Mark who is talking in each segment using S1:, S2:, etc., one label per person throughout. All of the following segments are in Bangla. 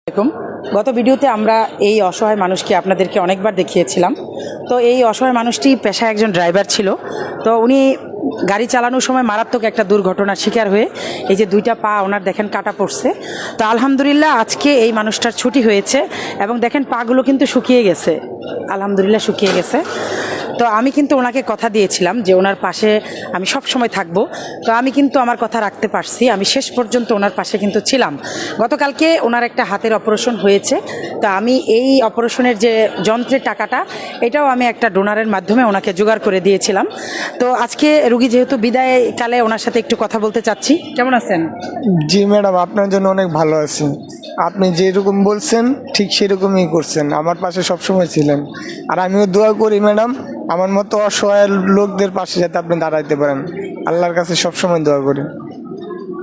S1: আসসালামু আলাইকুম। গত ভিডিওতে আমরা এই অসহায় মানুষকে আপনাদেরকে অনেকবার দেখিয়েছিলাম। তো এই অসহায় মানুষটি পেশায় একজন ড্রাইভার ছিল। তো উনি গাড়ি চালানোর সময় মারাত্মক একটা দুর্ঘটনার শিকার হয়ে এই যে দুইটা পা ওনার দেখেন কাটা পড়ছে। তো আলহামদুলিল্লাহ আজকে এই মানুষটার ছুটি হয়েছে এবং দেখেন পাগুলো কিন্তু শুকিয়ে গেছে, আলহামদুলিল্লাহ শুকিয়ে গেছে। তো আমি কিন্তু ওনাকে কথা দিয়েছিলাম যে ওনার পাশে আমি সব সময় থাকবো। তো আমি কিন্তু আমার কথা রাখতে পারছি, আমি শেষ পর্যন্ত ওনার পাশে কিন্তু ছিলাম। গতকালকে ওনার একটা হাতের অপারেশন হয়েছে। তো আমি এই অপারেশনের যে যন্ত্রের টাকাটা এটাও আমি একটা ডোনারের মাধ্যমে ওনাকে জোগাড় করে দিয়েছিলাম। তো আজকে রুগী যেহেতু বিদায়কালে ওনার সাথে একটু কথা বলতে চাচ্ছি। কেমন আছেন?
S2: জি ম্যাডাম, আপনার জন্য অনেক ভালো আছি। আপনি যেরকম বলছেন ঠিক সেরকমই করছেন, আমার পাশে সবসময় ছিলেন। আর আমিও দোয়া করি ম্যাডাম, আমার মতো অসহায় লোকদের পাশে যাতে আপনি দাঁড়াইতে পারেন। আল্লাহর কাছে সবসময় দোয়া করি।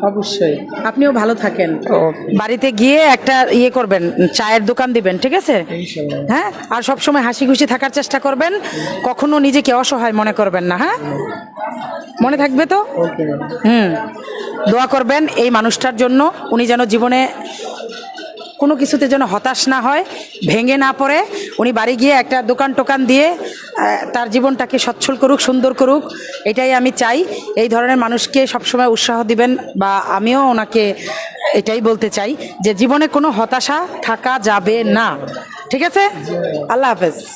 S1: অবশ্যই, আপনিও ভালো থাকেন।
S2: ওকে।
S1: বাড়িতে গিয়ে একটা ইয়ে করবেন, চায়ের দোকান দিবেন, ঠিক আছে? হ্যাঁ, আর সবসময় হাসি খুশি থাকার চেষ্টা করবেন, কখনো নিজেকে অসহায় মনে করবেন না। হ্যাঁ, মনে থাকবে তো?
S2: Okay madam.
S1: দোয়া করবেন এই মানুষটার জন্য, উনি যেন জীবনে কোনো কিছুতে যেন হতাশ না হয়, ভেঙে না পড়ে। উনি বাড়ি গিয়ে একটা দোকান টোকান দিয়ে তার জীবনটাকে সচ্ছল করুক, সুন্দর করুক, এটাই আমি চাই। এই ধরনের মানুষকে সবসময় উৎসাহ দিবেন, বা আমিও ওনাকে এটাই বলতে চাই যে জীবনে কোনো হতাশা থাকা যাবে না। ঠিক আছে? আল্লাহ হাফেজ।